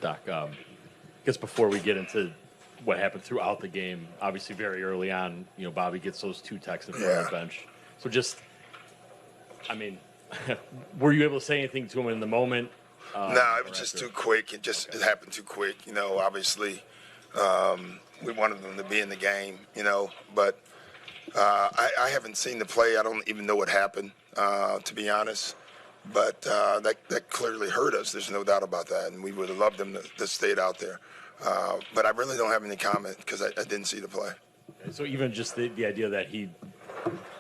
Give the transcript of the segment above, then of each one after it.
Doc. I guess before we get into what happened throughout the game, obviously very early on, Bobby gets those 2 texts in front of the bench. So were you able to say anything to him in the moment? No, it was just too quick. It happened too quick. Obviously, we wanted them to be in the game, but I haven't seen the play. I don't even know what happened, to be honest. But that clearly hurt us. There's no doubt about that. And we would have loved them to stay out there. But I really don't have any comment because I didn't see the play. So even just the idea that he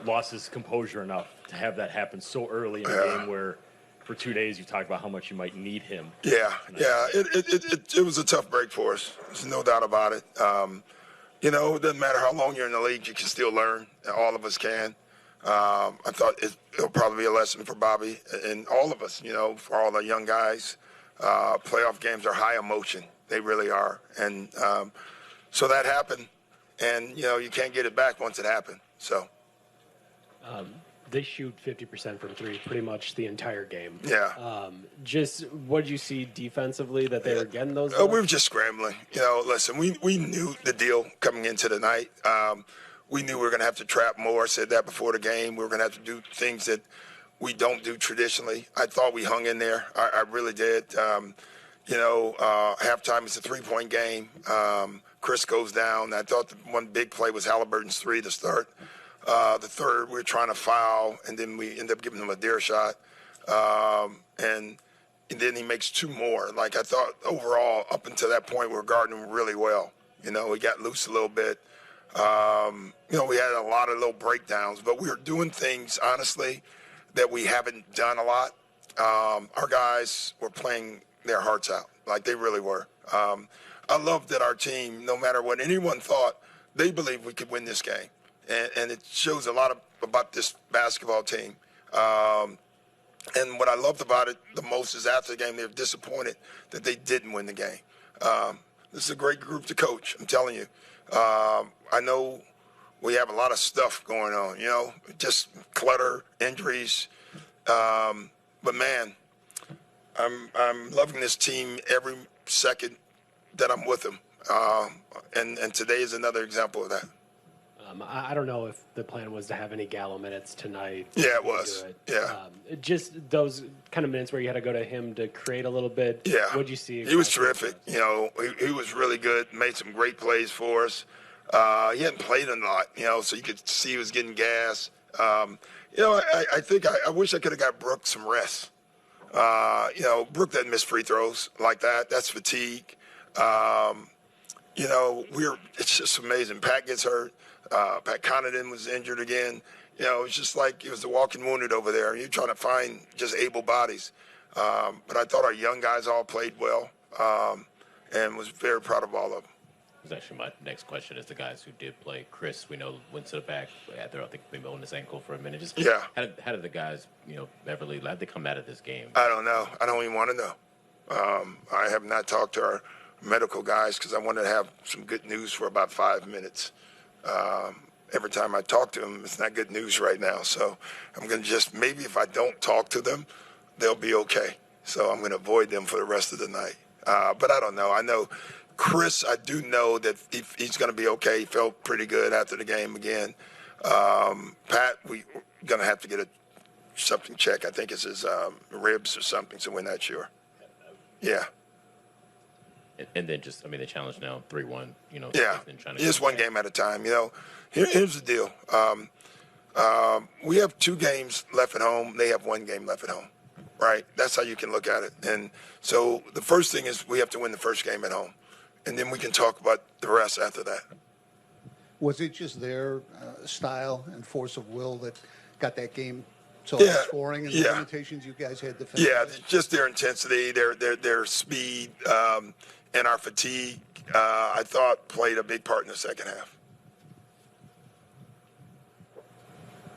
lost his composure enough to have that happen so early in the game where for 2 days you talked about how much you might need him. Yeah. It was a tough break for us. There's no doubt about it. It doesn't matter how long you're in the league, you can still learn. All of us can. I thought it'll probably be a lesson for Bobby and all of us, for all the young guys. Playoff games are high emotion. They really are. And so that happened. And, you can't get it back once it happened. So. They shoot 50% from 3 pretty much the entire game. Yeah. Just what did you see defensively that they were getting those? We were just scrambling. Listen, we knew the deal coming into the night. We knew we were going to have to trap more. I said that before the game. We were going to have to do things that we don't do traditionally. I thought we hung in there. I really did. Halftime is a 3-point game. Khris goes down. I thought the one big play was Halliburton's 3 to start. The third, we were trying to foul, and then we end up giving him a dare shot. And then he makes 2 more. I thought overall, up until that point, we were guarding him really well. We got loose a little bit. We had a lot of little breakdowns, but we were doing things, honestly, that we haven't done a lot. Our guys were playing their hearts out, they really were. I love that our team, no matter what anyone thought, they believed we could win this game. And it shows a lot about this basketball team. And what I loved about it the most is after the game, they were disappointed that they didn't win the game. This is a great group to coach, I'm telling you. I know we have a lot of stuff going on, just clutter, injuries. But, man, I'm loving this team every second that I'm with them. And today is another example of that. I don't know if the plan was to have any Gallo minutes tonight. Yeah, it was. Just those kind of minutes where you had to go to him to create a little bit. Yeah. What'd you see? He was terrific. He was really good, made some great plays for us. He hadn't played a lot, so you could see he was getting gas. I think I wish I could have got Brooke some rest. Brooke doesn't miss free throws like that. That's fatigue. It's just amazing. Pat gets hurt. Pat Connaughton was injured again. It's just like it was the walking wounded over there. You're trying to find just able bodies. But I thought our young guys all played well and was very proud of all of them. That's actually my next question is the guys who did play. Khris, we know, went to the back after I think maybe on his ankle for a minute. How did the guys, Beverly, how'd they come out of this game? I don't know. I don't even want to know. I have not talked to our medical guys because I wanted to have some good news for about 5 minutes. Every time I talk to them, it's not good news right now. So I'm going to maybe if I don't talk to them, they'll be okay. So I'm going to avoid them for the rest of the night. But I don't know. I know Khris, I do know that he's going to be okay. He felt pretty good after the game again. Pat, we're going to have to get something checked. I think it's his ribs or something, so we're not sure. Yeah. And then the challenge now, 3-1, Yeah, just one game at a time, Here's the deal. We have 2 games left at home. They have 1 game left at home, right? That's how you can look at it. And so the first thing is we have to win the first game at home. And then we can talk about the rest after that. Was it just their style and force of will that got that game so scoring and the limitations you guys had defensively? Yeah, just their intensity, their speed, and our fatigue, I thought played a big part in the second half.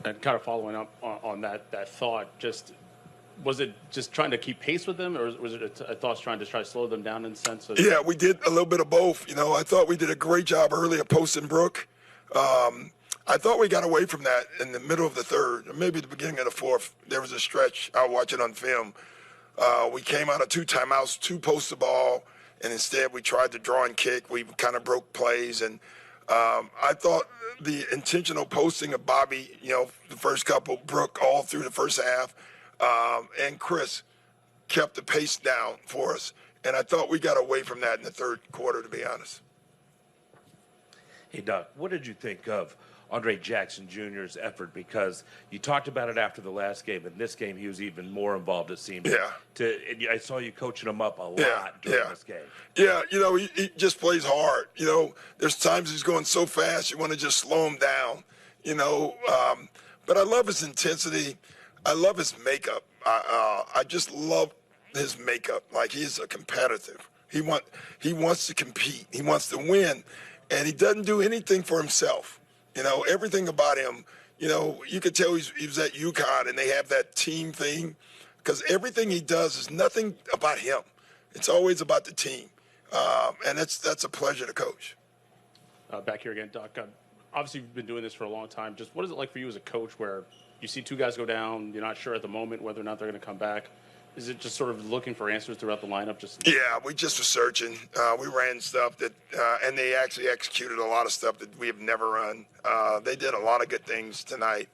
And kind of following up on that thought, was it just trying to keep pace with them, or was it a thought trying to slow them down in the sense of? Yeah, we did a little bit of both. I thought we did a great job early of posting Brooke. I thought we got away from that in the middle of the third, or maybe the beginning of the fourth. There was a stretch. I'll watch it on film. We came out of 2 timeouts, 2 post the ball, and instead we tried to draw and kick. We kind of broke plays, and I thought the intentional posting of Bobby, the first couple, Brooke all through the first half, and Khris kept the pace down for us. And I thought we got away from that in the third quarter, to be honest. Hey, Doug, what did you think of Andre Jackson Jr.'s effort? Because you talked about it after the last game. In this game, he was even more involved, it seemed. Yeah. I saw you coaching him up a lot during this game. Yeah, he just plays hard. There's times he's going so fast, you want to just slow him down, But I love his intensity. I love his makeup. I just love his makeup. Like, he's a competitive. He wants to compete. He wants to win, and he doesn't do anything for himself. Everything about him, you could tell he was at UConn, and they have that team thing, because everything he does is nothing about him. It's always about the team, and that's a pleasure to coach. Back here again, Doc. Obviously, you've been doing this for a long time. Just what is it like for you as a coach where you see two guys go down, you're not sure at the moment whether or not they're going to come back? Is it just sort of looking for answers throughout the lineup? Yeah, we just were searching. We ran stuff that, and they actually executed a lot of stuff that we have never run. They did a lot of good things tonight.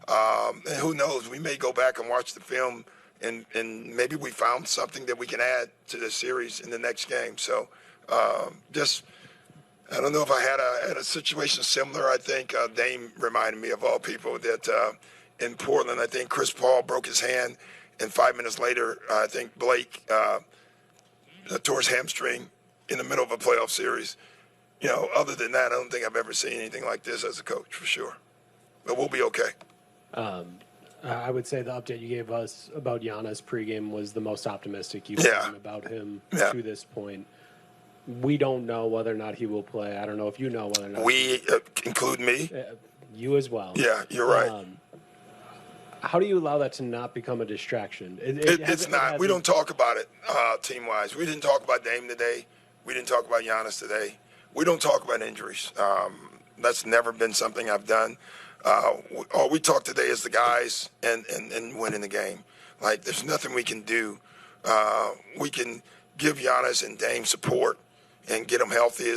And who knows? We may go back and watch the film, and maybe we found something that we can add to the series in the next game. So, I don't know if I had a situation similar. I think Dame reminded me of all people that in Portland, I think Chris Paul broke his hand. And 5 minutes later, I think Blake tore his hamstring in the middle of a playoff series. Other than that, I don't think I've ever seen anything like this as a coach, for sure. But we'll be okay. I would say the update you gave us about Giannis pregame was the most optimistic you've been about him to this point. We don't know whether or not he will play. I don't know if you know whether or not. We, include me? You as well. Yeah, you're right. How do you allow that to not become a distraction? It's not. We don't talk about it team-wise. We didn't talk about Dame today. We didn't talk about Giannis today. We don't talk about injuries. That's never been something I've done. All we talk today is the guys and winning the game. Like, there's nothing we can do. We can give Giannis and Dame support and get them healthy,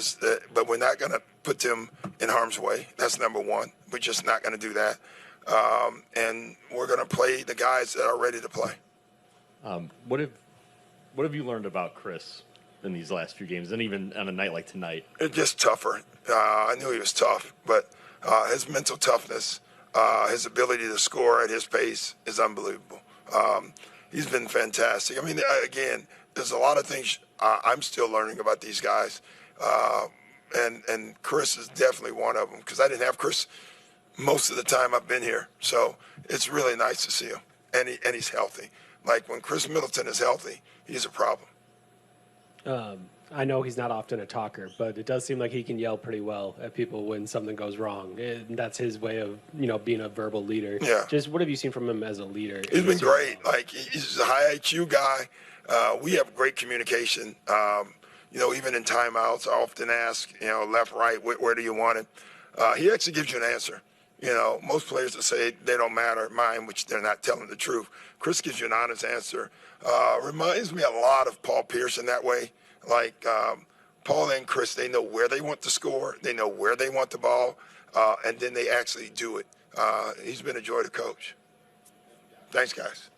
but we're not going to put them in harm's way. That's number one. We're just not going to do that. And we're going to play the guys that are ready to play. What have you learned about Khris in these last few games, and even on a night like tonight? It's just tougher. I knew he was tough, but his mental toughness, his ability to score at his pace is unbelievable. He's been fantastic. I mean, again, there's a lot of things I'm still learning about these guys, and Khris is definitely one of them, because I didn't have Khris most of the time I've been here. So it's really nice to see him. And he's healthy. Like, when Khris Middleton is healthy, he's a problem. I know he's not often a talker, but it does seem like he can yell pretty well at people when something goes wrong. And that's his way of, being a verbal leader. Yeah. Just what have you seen from him as a leader? He's been great. Like, he's a high IQ guy. We have great communication. Even in timeouts, I often ask, left, right, where do you want it? He actually gives you an answer. Most players that say they don't matter, mine, which they're not telling the truth. Khris gives you an honest answer. Reminds me a lot of Paul Pierce in that way. Like, Paul and Khris, they know where they want to score. They know where they want the ball, and then they actually do it. He's been a joy to coach. Thanks, guys.